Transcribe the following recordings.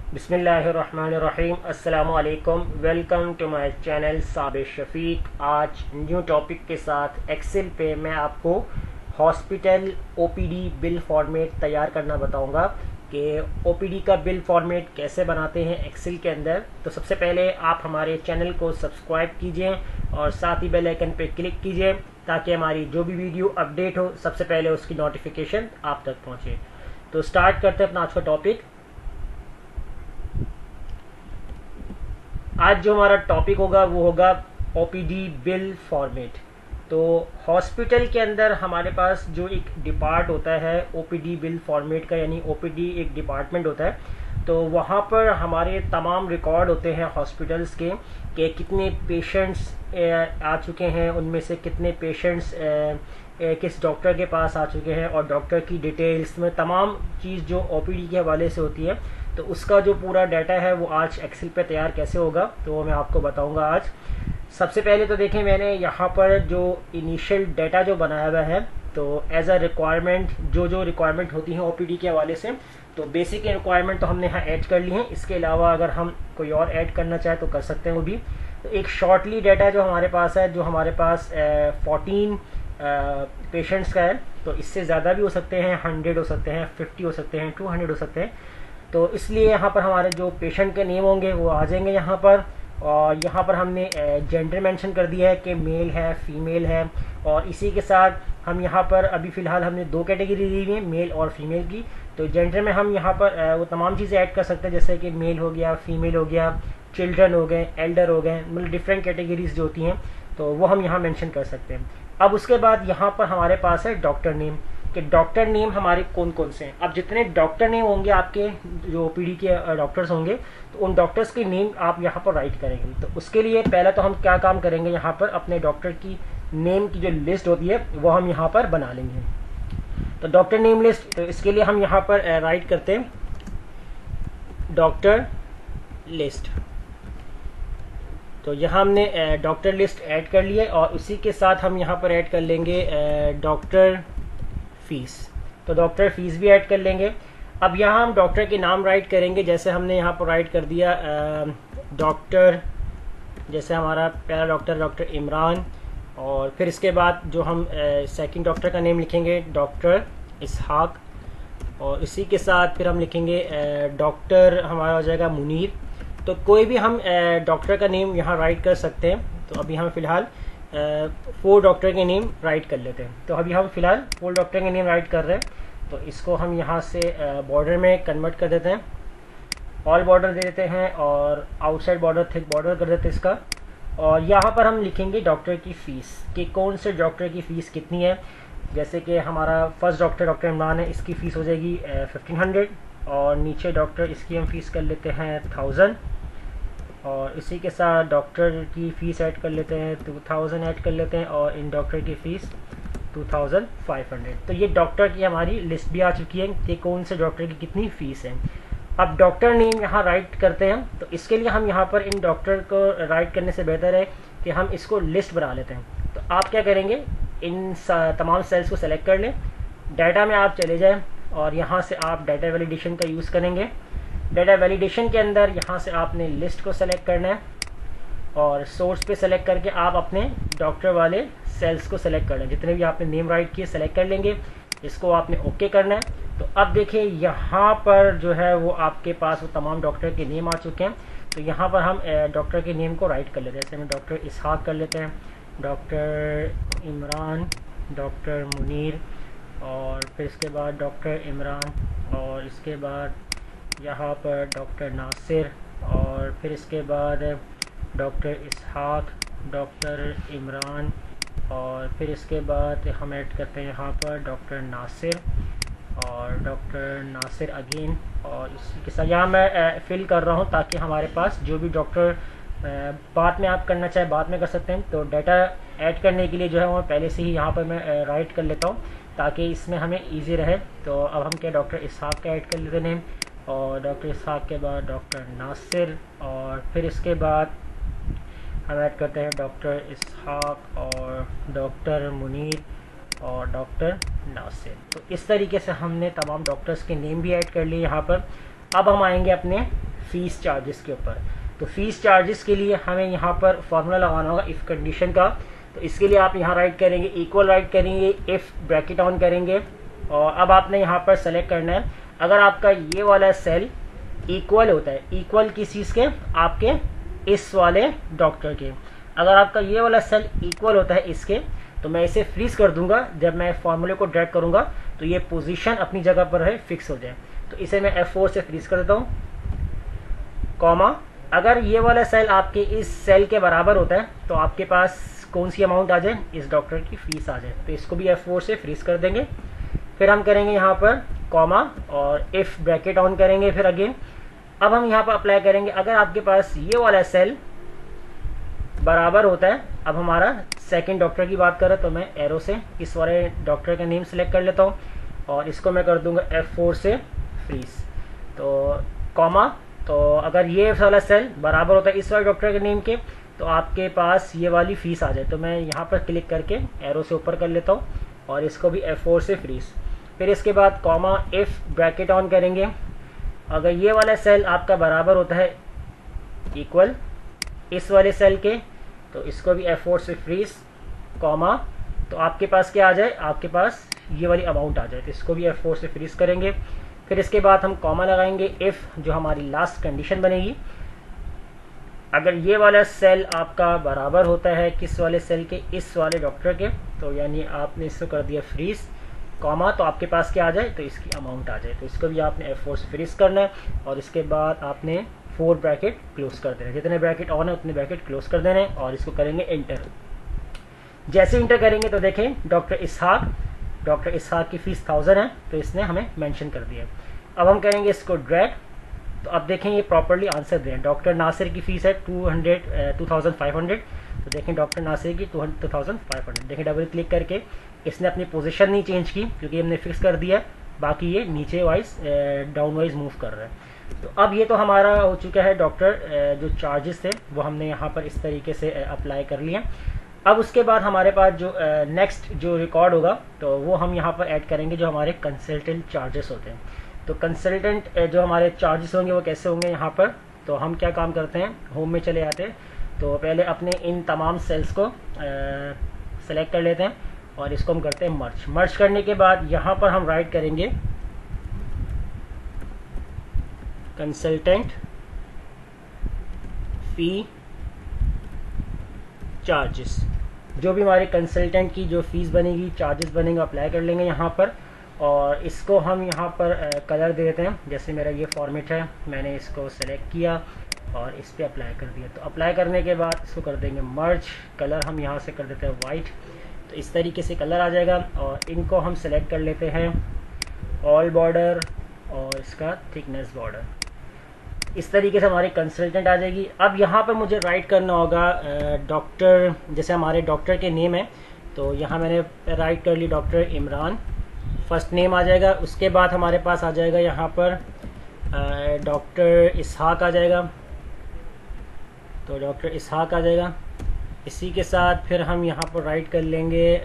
बिस्मिल्लाहिर्रहमानिर्रहीम। अस्सलामु अलैकुम। Welcome to my channel Sabir Shafiq. आज न्यू टॉपिक के साथ एक्सेल पे मैं आपको हॉस्पिटल ओपीडी बिल फॉर्मेट तैयार करना बताऊंगा कि ओपीडी का बिल फॉर्मेट कैसे बनाते हैं एक्सेल के अंदर। तो सबसे पहले आप हमारे चैनल को सब्सक्राइब कीजिए और साथ ही बेल आइकन पे क्लिक कीजिए ताकि हमारी जो भी वीडियो अपडेट हो सबसे पहले उसकी नोटिफिकेशन आप तक पहुंचे। तो स्टार्ट करते हैं अपना आज का टॉपिक। आज जो हमारा टॉपिक होगा वो होगा ओपीडी बिल फॉर्मेट। तो हॉस्पिटल के अंदर हमारे पास जो एक डिपार्ट होता है ओपीडी बिल फॉर्मेट का, यानी ओपीडी एक डिपार्टमेंट होता है। तो वहाँ पर हमारे तमाम रिकॉर्ड होते हैं हॉस्पिटल्स के कि कितने पेशेंट्स आ चुके हैं, उनमें से कितने पेशेंट्स किस डॉक्टर के पास आ चुके हैं और डॉक्टर की डिटेल्स में तमाम चीज़ जो ओपीडी के हवाले से होती है। तो उसका जो पूरा डाटा है वो आज एक्सेल पे तैयार कैसे होगा तो वो मैं आपको बताऊंगा आज। सबसे पहले तो देखें, मैंने यहाँ पर जो इनिशियल डाटा जो बनाया हुआ है तो एज अ रिक्वायरमेंट जो रिक्वायरमेंट होती है ओपीडी के हवाले से, तो बेसिक रिक्वायरमेंट तो हमने यहाँ ऐड कर ली है। इसके अलावा अगर हम कोई और ऐड करना चाहे तो कर सकते हैं वो भी। तो एक शॉर्टली डाटा जो हमारे पास है, जो हमारे पास 14 पेशेंट्स का है, तो इससे ज़्यादा भी हो सकते हैं, 100 हो सकते हैं, 50 हो सकते हैं, 200 हो सकते हैं। तो इसलिए यहाँ पर हमारे जो पेशेंट के नेम होंगे वो आ जाएंगे यहाँ पर। और यहाँ पर हमने जेंडर मेंशन कर दिया है कि मेल है, फीमेल है। और इसी के साथ हम यहाँ पर अभी फ़िलहाल हमने 2 कैटेगरी दी हुई है, मेल और फीमेल की। तो जेंडर में हम यहाँ पर वो तमाम चीज़ें ऐड कर सकते हैं, जैसे कि मेल हो गया, फीमेल हो गया, चिल्ड्रन हो गए, एल्डर हो गए, मतलब डिफरेंट कैटेगरीज जो होती हैं तो वो हम यहाँ मेंशन कर सकते हैं। अब उसके बाद यहाँ पर हमारे पास है डॉक्टर नेम, कि डॉक्टर नेम हमारे कौन कौन से हैं। अब जितने डॉक्टर नेम होंगे आपके, जो ओपीडी के डॉक्टर्स होंगे, तो उन डॉक्टर्स के नेम आप यहाँ पर राइट करेंगे। तो उसके लिए पहले तो हम क्या काम करेंगे, यहाँ पर अपने डॉक्टर की नेम की जो लिस्ट होती है वो हम यहाँ पर बना लेंगे। तो डॉक्टर नेम लिस्ट, तो इसके लिए हम यहाँ पर राइट करते हैं डॉक्टर लिस्ट। तो यहाँ हमने डॉक्टर लिस्ट ऐड कर लिया और उसी के साथ हम यहाँ पर ऐड कर लेंगे डॉक्टर फीस। तो डॉक्टर फीस भी ऐड कर लेंगे। अब यहाँ हम डॉक्टर के नाम राइट करेंगे, जैसे हमने यहाँ पर राइट कर दिया डॉक्टर, जैसे हमारा पहला डॉक्टर इमरान। और फिर इसके बाद जो हम सेकंड डॉक्टर का नेम लिखेंगे डॉक्टर इसहाक। और इसी के साथ फिर हम लिखेंगे डॉक्टर हमारा हो जाएगा मुनीर। तो कोई भी हम डॉक्टर का नेम यहाँ राइट कर सकते हैं। तो अभी हम फिलहाल 4 डॉक्टर के नेम राइट कर लेते हैं। तो अभी हम फिलहाल 4 डॉक्टर के नेम राइट कर रहे हैं। तो इसको हम यहाँ से बॉर्डर में कन्वर्ट कर देते हैं, ऑल बॉर्डर दे देते हैं और आउटसाइड बॉर्डर थिक बॉर्डर कर देते हैं इसका। और यहाँ पर हम लिखेंगे डॉक्टर की फ़ीस कि कौन से डॉक्टर की फ़ीस कितनी है। जैसे कि हमारा फर्स्ट डॉक्टर इमरान है, इसकी फ़ीस हो जाएगी 1500। और नीचे डॉक्टर, इसकी हम फ़ीस कर लेते हैं 1000। और इसी के साथ डॉक्टर की फ़ीस ऐड कर लेते हैं 2000 ऐड कर लेते हैं और इन डॉक्टर की फ़ीस 2500। तो ये डॉक्टर की हमारी लिस्ट भी आ चुकी है कि कौन से डॉक्टर की कितनी फ़ीस है। अब डॉक्टर नेम यहाँ राइट करते हैं। तो इसके लिए हम यहाँ पर इन डॉक्टर को राइट करने से बेहतर है कि हम इसको लिस्ट बना लेते हैं। तो आप क्या करेंगे, इन तमाम सेल्स को सेलेक्ट कर लें, डाटा में आप चले जाएँ और यहाँ से आप डाटा वैलिडेशन का यूज़ करेंगे। डाटा वैलिडेशन के अंदर यहाँ से आपने लिस्ट को सेलेक्ट करना है और सोर्स पे सेलेक्ट करके आप अपने डॉक्टर वाले सेल्स को सेलेक्ट करना है। जितने भी आपने नेम राइट किए सेलेक्ट कर लेंगे, इसको आपने ओके करना है। तो अब देखिए यहाँ पर जो है वो आपके पास वो तमाम डॉक्टर के नेम आ चुके हैं। तो यहाँ पर हम डॉक्टर के नेम को राइट कर लेते हैं। जैसे हम डॉक्टर इसहाक कर लेते हैं, डॉक्टर इमरान, डॉक्टर मुनीर, और फिर इसके बाद डॉक्टर इमरान, और इसके बाद यहाँ पर डॉक्टर नासिर, और फिर इसके बाद डॉक्टर इसहाक, डॉक्टर इमरान, और फिर इसके बाद हम ऐड करते हैं यहाँ पर डॉक्टर नासिर और डॉक्टर नासिर अगेन। और इसी के साथ यहाँ मैं फिल कर रहा हूँ ताकि हमारे पास जो भी डॉक्टर बाद में आप करना चाहे बाद में कर सकते हैं। तो डाटा ऐड करने के लिए जो है वो पहले से ही यहाँ पर मैं राइट कर लेता हूँ ताकि इसमें हमें ईजी रहे। तो अब हम क्या डॉक्टर इसहाक का ऐड कर लेते हैं और डॉक्टर इसहाक के बाद डॉक्टर नासिर, और फिर इसके बाद हम ऐड करते हैं डॉक्टर इसहाक और डॉक्टर मुनीर और डॉक्टर नासिर। तो इस तरीके से हमने तमाम डॉक्टर्स के नेम भी ऐड कर लिए यहाँ पर। अब हम आएंगे अपने फीस चार्जेस के ऊपर। तो फीस चार्जेस के लिए हमें यहाँ पर फॉर्मूला लगाना होगा इफ़ कंडीशन का। तो इसके लिए आप यहाँ राइट करेंगे, इक्वल राइट करेंगे, इफ़ ब्रैकेट ऑन करेंगे, और अब आपने यहाँ पर सेलेक्ट करना है अगर आपका ये वाला सेल इक्वल होता है, इक्वल किस चीज़ के, आपके इस वाले डॉक्टर के। अगर आपका ये वाला सेल इक्वल होता है इसके, तो मैं इसे फ्रीज कर दूंगा। जब मैं फॉर्मूले को ड्रैग करूंगा तो ये पोजीशन अपनी जगह पर है, फिक्स हो जाए। तो इसे मैं F4 से फ्रीज कर देता हूँ, कॉमा। अगर ये वाला सेल आपके इस सेल के बराबर होता है तो आपके पास कौन सी अमाउंट आ जाए, इस डॉक्टर की फीस आ जाए। तो इसको भी F4 से फ्रीज कर देंगे। फिर हम करेंगे यहाँ पर कॉमा और इफ ब्रैकेट ऑन करेंगे। फिर अगेन अब हम यहाँ पर अप्लाई करेंगे अगर आपके पास ये वाला सेल बराबर होता है। अब हमारा सेकंड डॉक्टर की बात करें तो मैं एरो से इस वाले डॉक्टर का नेम सेलेक्ट कर लेता हूँ और इसको मैं कर दूंगा F4 से फ्रीज, तो कॉमा। तो अगर ये वाला सेल बराबर होता है इस वाले डॉक्टर के नेम के, तो आपके पास ये वाली फीस आ जाए। तो मैं यहाँ पर क्लिक करके एरो से ऊपर कर लेता हूँ और इसको भी F4 से फ्रीज। फिर इसके बाद कॉमा इफ ब्रैकेट ऑन करेंगे। अगर ये वाला सेल आपका बराबर होता है इक्वल इस वाले सेल के, तो इसको भी F4 से फ्रीज, कॉमा। तो आपके पास क्या आ जाए, आपके पास ये वाली अमाउंट आ जाए। तो इसको भी F4 से फ्रीज करेंगे। फिर इसके बाद हम कॉमा लगाएंगे इफ़, जो हमारी लास्ट कंडीशन बनेगी। अगर ये वाला सेल आपका बराबर होता है किस वाले सेल के, इस वाले डॉक्टर के, तो यानी आपने इसको कर दिया फ्रीज, कॉमा। तो आपके पास क्या आ जाए, तो इसकी अमाउंट आ जाए। तो इसको भी आपने F4 से फ्रीज करना है और इसके बाद आपने 4 ब्रैकेट क्लोज कर देना है। जितने ब्रैकेट ऑन है उतने ब्रैकेट क्लोज कर देने और इसको करेंगे इंटर। जैसे इंटर करेंगे तो देखें डॉक्टर इसहाक की फीस 1000 है, तो इसने हमें मेंशन कर दिया। अब हम करेंगे इसको ड्रैग। तो अब देखें ये प्रॉपर्ली आंसर दें। डॉक्टर नासिर की फीस है 2500। तो देखें डॉक्टर नासिर की 2500। देखें डबल क्लिक करके इसने अपनी पोजीशन नहीं चेंज की क्योंकि हमने फिक्स कर दिया, बाकी ये नीचे वाइज डाउन वाइज मूव कर रहा है। तो अब ये तो हमारा हो चुका है डॉक्टर जो चार्जेस थे वो हमने यहाँ पर इस तरीके से अप्लाई कर लिए। अब उसके बाद हमारे पास जो नेक्स्ट जो रिकॉर्ड होगा तो वो हम यहाँ पर ऐड करेंगे जो हमारे कंसल्टेंट चार्जेस होते हैं। तो कंसल्टेंट जो हमारे चार्जेस होंगे वो कैसे होंगे यहाँ पर। तो हम क्या काम करते हैं, होम में चले आते हैं। तो पहले अपने इन तमाम सेल्स को सेलेक्ट कर लेते हैं और इसको हम करते हैं मर्ज करने के बाद यहाँ पर हम राइट करेंगे कंसल्टेंट फी चार्जेस। जो भी हमारे कंसल्टेंट की जो फीस बनेगी, चार्जेस बनेंगे, अप्लाई कर लेंगे यहाँ पर। और इसको हम यहाँ पर कलर दे देते हैं। जैसे मेरा ये फॉर्मेट है, मैंने इसको सेलेक्ट किया और इस पर अप्लाई कर दिया। तो अप्लाई करने के बाद इसको कर देंगे मर्ज। कलर हम यहाँ से कर देते हैं वाइट। तो इस तरीके से कलर आ जाएगा और इनको हम सेलेक्ट कर लेते हैं ऑल बॉर्डर और इसका थिकनेस बॉर्डर। इस तरीके से हमारी कंसल्टेंट आ जाएगी। अब यहाँ पर मुझे राइट करना होगा डॉक्टर, जैसे हमारे डॉक्टर के नेम है तो यहाँ मैंने राइट कर ली डॉक्टर इमरान, फर्स्ट नेम आ जाएगा। उसके बाद हमारे पास आ जाएगा यहाँ पर डॉक्टर इसहाक आ जाएगा। तो डॉक्टर इसहाक आ जाएगा। इसी के साथ फिर हम यहाँ पर राइट कर लेंगे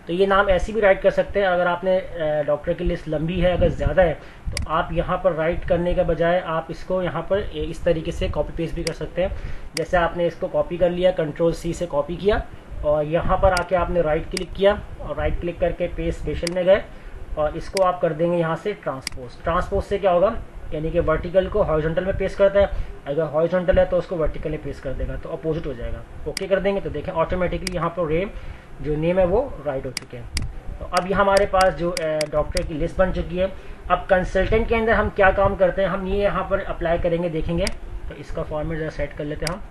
तो ये नाम ऐसे भी राइट कर सकते हैं। अगर आपने डॉक्टर की लिस्ट लंबी है, अगर ज़्यादा है, तो आप यहाँ पर राइट करने के बजाय आप इसको यहाँ पर इस तरीके से कॉपी पेस्ट भी कर सकते हैं। जैसे आपने इसको कॉपी कर लिया, Ctrl+C से कॉपी किया और यहाँ पर आके आपने राइट क्लिक किया और राइट क्लिक करके पेस्ट स्पेशल में गए और इसको आप कर देंगे यहाँ से ट्रांसपोज से क्या होगा, यानी कि वर्टिकल को हॉरिजॉन्टल में पेस्ट करता है। अगर हॉरिजॉन्टल है तो उसको वर्टिकल में पेस्ट कर देगा, तो अपोजिट हो जाएगा। ओके कर देंगे तो देखें ऑटोमेटिकली यहाँ पर जो नेम है वो राइट हो चुके हैं। तो अब यहाँ हमारे पास जो डॉक्टर की लिस्ट बन चुकी है। अब कंसल्टेंट के अंदर हम क्या काम करते हैं, हम ये यहाँ पर अप्लाई करेंगे, देखेंगे। तो इसका फॉर्मेट ज़रा सेट कर लेते हैं हम,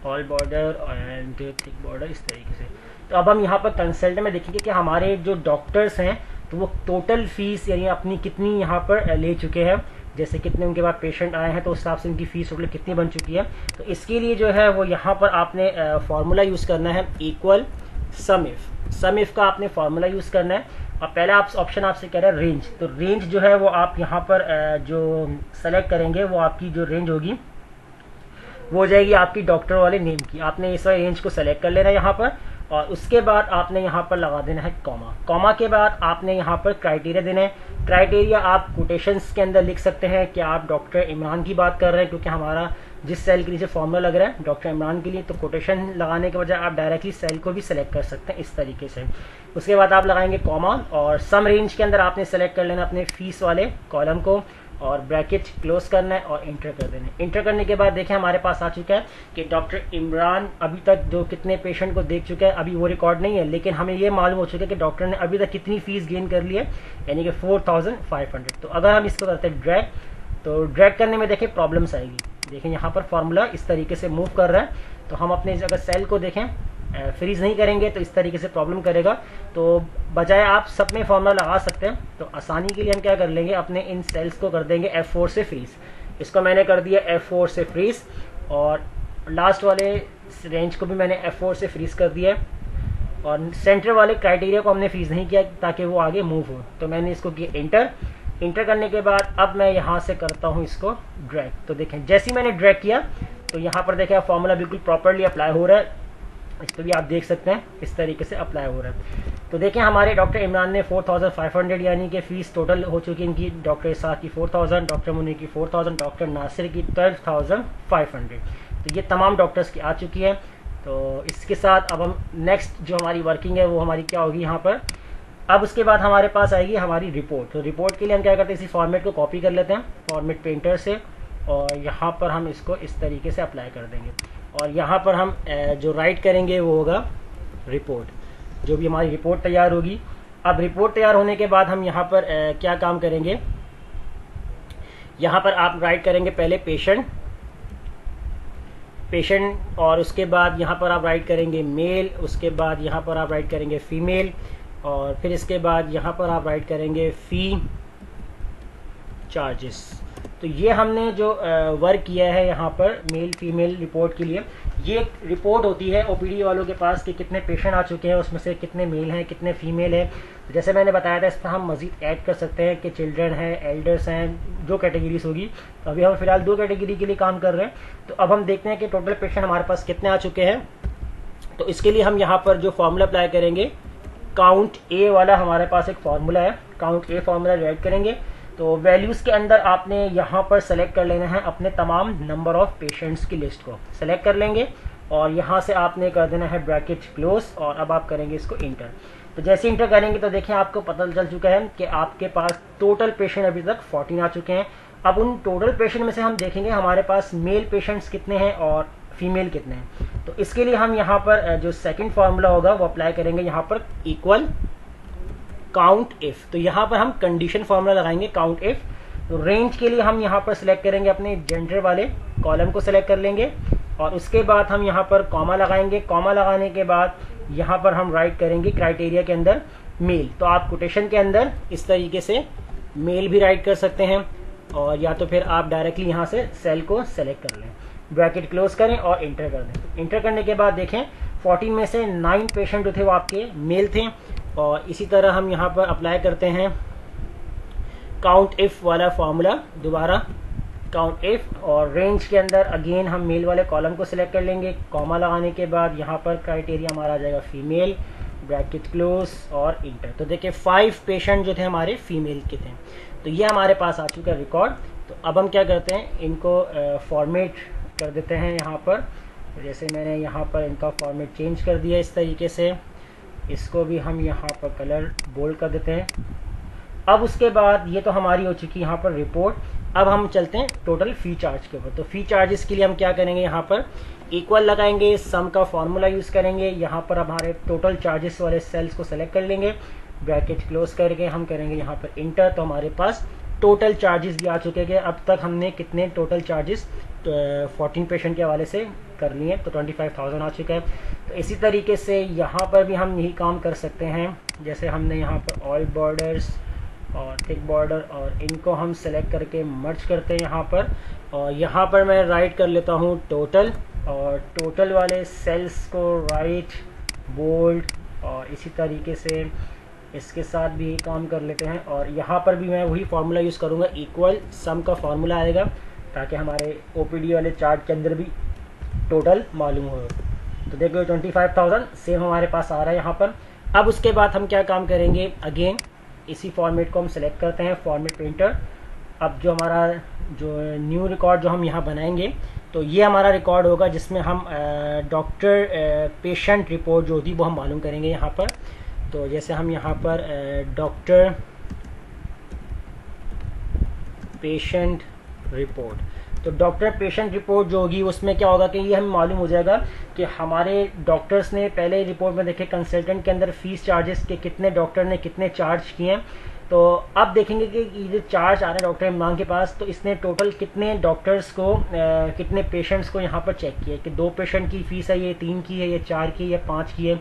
all border and thick border, इस तरीके से। तो अब हम यहाँ पर कंसल्टेंट में देखेंगे कि हमारे जो डॉक्टर्स हैं तो वो टोटल फीस यानी अपनी कितनी यहाँ पर ले चुके हैं। जैसे कितने उनके पास पेशेंट आए हैं तो उस हिसाब से उनकी फीस टोटल कितनी बन चुकी है। तो इसके लिए जो है वो यहाँ पर आपने फार्मूला यूज़ करना है इक्वल सम इफ का आपने फार्मूला यूज़ करना है। और पहला ऑप्शन आपसे कह रहा है रेंज। तो रेंज जो है वो आप यहाँ पर जो सेलेक्ट करेंगे वो आपकी जो रेंज होगी वो हो जाएगी आपकी डॉक्टर वाले नेम की। आपने इस वाले रेंज को सेलेक्ट कर लेना है यहाँ पर और उसके बाद आपने यहाँ पर लगा देना है कॉमा। कॉमा के बाद आपने यहाँ पर क्राइटेरिया देना है। क्राइटेरिया आप कोटेशंस के अंदर लिख सकते हैं कि आप डॉक्टर इमरान की बात कर रहे हैं, क्योंकि हमारा जिस सेल के नीचे फॉर्मूला लग रहा है डॉक्टर इमरान के लिए, तो कोटेशन लगाने के बजाय आप डायरेक्टली सेल को भी सिलेक्ट कर सकते हैं इस तरीके से। उसके बाद आप लगाएंगे कॉमा और सम रेंज के अंदर आपने सेलेक्ट कर लेना अपने फीस वाले कॉलम को और ब्रैकेट क्लोज करना है और इंटर कर देना है। इंटर करने के बाद देखें हमारे पास आ चुका है कि डॉक्टर इमरान अभी तक जो कितने पेशेंट को देख चुका है, अभी वो रिकॉर्ड नहीं है, लेकिन हमें ये मालूम हो चुका है कि डॉक्टर ने अभी तक कितनी फीस गेन कर ली है, यानी कि 4500। तो अगर हम इसको करते हैं ड्रैग, तो ड्रैग करने में देखें प्रॉब्लम्स आएगी। देखें यहाँ पर फॉर्मूला इस तरीके से मूव कर रहा है, तो हम अपने अगर सेल को देखें फ्रीज नहीं करेंगे तो इस तरीके से प्रॉब्लम करेगा। तो बजाय आप सब में फॉर्मूला लगा सकते हैं, तो आसानी के लिए हम क्या कर लेंगे, अपने इन सेल्स को कर देंगे F4 से फ्रीज। इसको मैंने कर दिया F4 से फ्रीज और लास्ट वाले रेंज को भी मैंने F4 से फ्रीज कर दिया और सेंटर वाले क्राइटेरिया को हमने फ्रीज नहीं किया ताकि वो आगे मूव हो। तो मैंने इसको किया इंटर। इंटर करने के बाद अब मैं यहाँ से करता हूँ इसको ड्रैग। तो देखें जैसे ही मैंने ड्रैग किया तो यहाँ पर देखें फॉर्मूला बिल्कुल प्रॉपरली अप्लाई हो रहा है। इस पर भी आप देख सकते हैं इस तरीके से अप्लाई हो रहा है। तो देखें हमारे डॉक्टर इमरान ने 4500 यानी कि फीस टोटल हो चुकी है इनकी, डॉक्टर इसाक की 4000, डॉक्टर मुनी की 4000, डॉक्टर नासिर की 12500। तो ये तमाम डॉक्टर्स की आ चुकी है। तो इसके साथ अब हम नेक्स्ट जो हमारी वर्किंग है वो हमारी क्या होगी यहाँ पर। अब उसके बाद हमारे पास आएगी हमारी रिपोर्ट। तो रिपोर्ट के लिए हम क्या करते हैं, इसी फॉर्मेट को कॉपी कर लेते हैं फॉर्मेट पेंटर से और यहाँ पर हम इसको इस तरीके से अप्लाई कर देंगे और यहाँ पर हम जो राइट करेंगे वो होगा रिपोर्ट, जो भी हमारी रिपोर्ट तैयार होगी। अब रिपोर्ट तैयार होने के बाद हम यहाँ पर क्या काम करेंगे, यहाँ पर आप राइट करेंगे पहले पेशेंट और उसके बाद यहाँ पर आप राइट करेंगे मेल, उसके बाद यहाँ पर आप राइट करेंगे फीमेल और फिर इसके बाद यहाँ पर आप राइट करेंगे फी चार्जेस। तो ये हमने जो वर्क किया है यहाँ पर मेल फीमेल रिपोर्ट के लिए, ये एक रिपोर्ट होती है ओपीडी वालों के पास कि कितने पेशेंट आ चुके हैं, उसमें से कितने मेल हैं कितने फीमेल है। तो जैसे मैंने बताया था इस पर हम मजीद ऐड कर सकते हैं कि चिल्ड्रन हैं, एल्डर्स हैं, जो कैटेगरीज होगी। तो अभी हम फिलहाल 2 कैटेगरी के लिए काम कर रहे हैं। तो अब हम देखते हैं कि टोटल पेशेंट हमारे पास कितने आ चुके हैं। तो इसके लिए हम यहाँ पर जो फॉर्मूला अप्लाई करेंगे, काउंट ए वाला हमारे पास एक फॉर्मूला है, काउंट ए फॉर्मूला जो ऐड करेंगे। तो वैल्यूज के अंदर आपने यहाँ पर सेलेक्ट कर लेना है अपने तमाम नंबर ऑफ पेशेंट्स की लिस्ट को सेलेक्ट कर लेंगे और यहाँ से आपने कर देना है ब्रैकेट क्लोज और अब आप करेंगे इसको इंटर। तो जैसे इंटर करेंगे तो देखिए आपको पता चल चुका है कि आपके पास टोटल पेशेंट अभी तक 14 आ चुके हैं। अब उन टोटल पेशेंट में से हम देखेंगे हमारे पास मेल पेशेंट्स कितने हैं और फीमेल कितने हैं। तो इसके लिए हम यहाँ पर जो सेकंड फार्मूला होगा वो अप्लाई करेंगे, यहाँ पर इक्वल काउंट इफ। तो यहाँ पर हम कंडीशन फार्मूला लगाएंगे काउंट इफ। तो रेंज के लिए हम यहाँ पर सिलेक्ट करेंगे अपने जेंडर वाले कॉलम को सिलेक्ट कर लेंगे और उसके बाद हम यहाँ पर कॉमा लगाएंगे। कॉमा लगाने के बाद यहाँ पर हम राइट करेंगे क्राइटेरिया के अंदर मेल। तो आप कोटेशन के अंदर इस तरीके से मेल भी राइट कर सकते हैं और या तो फिर आप डायरेक्टली यहाँ से सेल को सेलेक्ट कर लें, ब्रैकेट क्लोज करें और इंटर कर दें। इंटर करने के बाद देखें 14 में से 9 पेशेंट जो थे वो आपके मेल थे और इसी तरह हम यहाँ पर अप्लाई करते हैं काउंट इफ वाला फॉर्मूला दोबारा, काउंट इफ और रेंज के अंदर अगेन हम मेल वाले कॉलम को सिलेक्ट कर लेंगे। कॉमा लगाने के बाद यहाँ पर क्राइटेरिया हमारा आ जाएगा फीमेल, ब्रैकेट क्लोज और इंटर। तो देखिए 5 पेशेंट जो थे हमारे फीमेल के थे। तो ये हमारे पास आ चुका है रिकॉर्ड। तो अब हम क्या करते हैं, इनको फॉर्मेट कर देते हैं यहाँ पर। जैसे मैंने यहाँ पर इनका फॉर्मेट चेंज कर दिया इस तरीके से, इसको भी हम यहाँ पर कलर बोल्ड कर देते हैं। अब उसके बाद ये तो हमारी हो चुकी यहाँ पर रिपोर्ट। अब हम चलते हैं टोटल फी चार्ज के ऊपर। तो फी चार्जेस के लिए हम क्या करेंगे, यहाँ पर इक्वल लगाएंगे, सम का फॉर्मूला यूज़ करेंगे। यहाँ पर हमारे टोटल चार्जेस वाले सेल्स को सेलेक्ट कर लेंगे, ब्रैकेट क्लोज करके हम करेंगे यहाँ पर इंटर। तो हमारे पास टोटल चार्जेस भी आ चुके हैं। अब तक हमने कितने टोटल चार्जेस 14 पेशेंट के हवाले से कर लिए, तो 25,000 आ चुका है। तो इसी तरीके से यहाँ पर भी हम यही काम कर सकते हैं। जैसे हमने यहाँ पर ऑल बॉर्डर्स और थिक बॉर्डर और इनको हम सेलेक्ट करके मर्ज करते हैं यहाँ पर, और यहाँ पर मैं राइट कर लेता हूँ टोटल, और टोटल वाले सेल्स को राइट बोल्ड, और इसी तरीके से इसके साथ भी काम कर लेते हैं। और यहाँ पर भी मैं वही फार्मूला यूज़ करूँगा, इक्वल सम का फार्मूला आएगा ताकि हमारे ओपीडी वाले चार्ट के अंदर भी टोटल मालूम हो। तो देखो 25,000 सेम हमारे पास आ रहा है यहाँ पर। अब उसके बाद हम क्या काम करेंगे, अगेन इसी फॉर्मेट को हम सेलेक्ट करते हैं, फॉर्मेट प्रिंटर। अब जो हमारा जो न्यू रिकॉर्ड जो हम यहाँ बनाएंगे, तो ये हमारा रिकॉर्ड होगा जिसमें हम डॉक्टर पेशेंट रिपोर्ट जो थी वो हम मालूम करेंगे यहाँ पर। तो जैसे हम यहाँ पर डॉक्टर पेशेंट रिपोर्ट, तो डॉक्टर पेशेंट रिपोर्ट जो होगी उसमें क्या होगा कि ये हमें मालूम हो जाएगा कि हमारे डॉक्टर्स ने पहले रिपोर्ट में देखे कंसल्टेंट के अंदर फीस चार्जेस के कितने डॉक्टर ने कितने चार्ज किए हैं। तो अब देखेंगे कि ये जो चार्ज आ रहे हैं डॉक्टर इमरान के पास, तो इसने टोटल कितने डॉक्टर्स को कितने पेशेंट्स को यहाँ पर चेक किया कि 2 पेशेंट की फीस है, ये 3 की है, ये 4 की है, या 5 की है।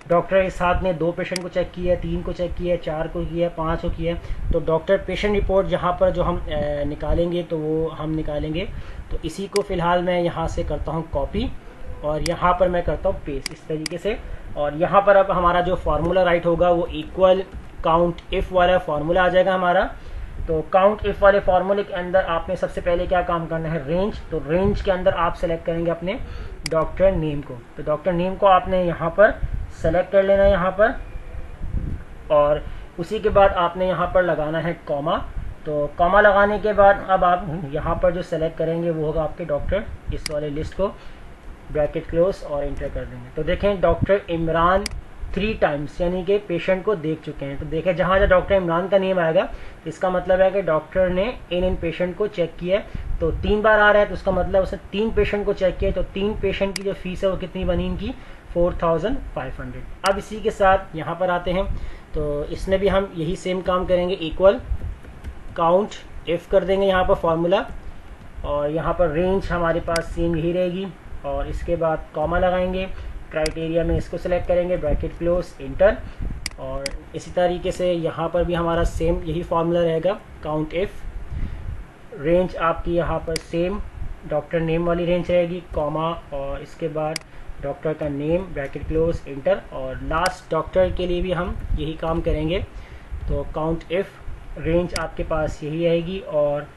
डॉक्टर इस साथ ने 2 पेशेंट को चेक किया, 3 को चेक किया, 4 को किया, 5 को किया। तो डॉक्टर पेशेंट रिपोर्ट जहाँ पर जो हम निकालेंगे तो वो हम निकालेंगे। तो इसी को फ़िलहाल मैं यहाँ से करता हूँ कॉपी और यहाँ पर मैं करता हूँ पेस्ट इस तरीके से। और यहाँ पर अब हमारा जो फार्मूला राइट होगा वो इक्वल काउंट इफ़ वाला फार्मूला आ जाएगा हमारा। तो काउंट इफ़ वाले फार्मूले के अंदर आपने सबसे पहले क्या काम करना है, रेंज। तो रेंज के अंदर आप सेलेक्ट करेंगे अपने डॉक्टर नेम को। तो डॉक्टर नेम को आपने यहाँ पर सेलेक्ट कर लेना है यहाँ पर, और उसी के बाद आपने यहाँ पर लगाना है कॉमा। तो कॉमा लगाने के बाद अब आप यहाँ पर जो सेलेक्ट करेंगे वो होगा आपके डॉक्टर, इस वाले लिस्ट को ब्रैकेट क्लोज और इंटर कर देंगे। तो देखें डॉक्टर इमरान 3 टाइम्स यानी कि पेशेंट को देख चुके हैं। तो देखें जहाँ जहाँ डॉक्टर इमरान का नेम आएगा इसका मतलब है कि डॉक्टर ने इन पेशेंट को चेक किया है। तो 3 बार आ रहा है तो उसका मतलब उसने 3 पेशेंट को चेक किया। तो 3 पेशेंट की जो फीस है वो कितनी बनी इनकी, 4,500। अब इसी के साथ यहाँ पर आते हैं, तो इसमें भी हम यही सेम काम करेंगे, इक्वल काउंट इफ़ कर देंगे यहाँ पर फॉर्मूला, और यहाँ पर रेंज हमारे पास सेम यही रहेगी, और इसके बाद कॉमा लगाएंगे, क्राइटेरिया में इसको सेलेक्ट करेंगे, ब्रैकेट क्लोज इंटर। और इसी तरीके से यहाँ पर भी हमारा सेम यही फार्मूला रहेगा, काउंट इफ़, रेंज आपकी यहाँ पर सेम डॉक्टर नेम वाली रेंज रहेगी, कॉमा और इसके बाद डॉक्टर का नेम, ब्रैकेट क्लोज इंटर। और लास्ट डॉक्टर के लिए भी हम यही काम करेंगे। तो काउंट इफ़, रेंज आपके पास यही रहेगी और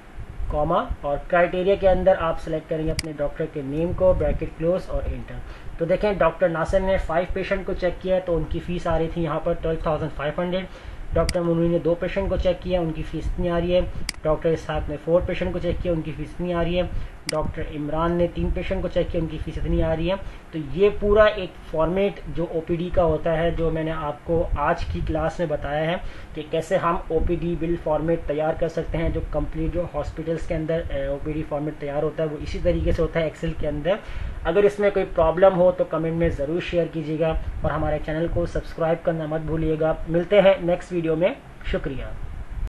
कॉमा, और क्राइटेरिया के अंदर आप सेलेक्ट करेंगे अपने डॉक्टर के नेम को, ब्रैकेट क्लोज और इंटर। तो देखें डॉक्टर नासिर ने 5 पेशेंट को चेक किया तो उनकी फ़ीस आ रही थी यहाँ पर 12,500। डॉक्टर मुनी ने 2 पेशेंट को चेक किया, उनकी फ़ीस इतनी आ रही है। डॉक्टर इसहाक ने 4 पेशेंट को चेक किया, उनकी फ़ीस इतनी आ रही है। डॉक्टर इमरान ने 3 पेशेंट को चेक किया, उनकी फ़ीस इतनी आ रही है। तो ये पूरा एक फॉर्मेट जो OPD का होता है, जो मैंने आपको आज की क्लास में बताया है कि कैसे हम OPD बिल फॉर्मेट तैयार कर सकते हैं। जो कंप्लीट जो हॉस्पिटल्स के अंदर OPD फॉर्मेट तैयार होता है वो इसी तरीके से होता है एक्सेल के अंदर। अगर इसमें कोई प्रॉब्लम हो तो कमेंट में ज़रूर शेयर कीजिएगा और हमारे चैनल को सब्सक्राइब करना मत भूलिएगा। मिलते हैं नेक्स्ट वीडियो में, शुक्रिया।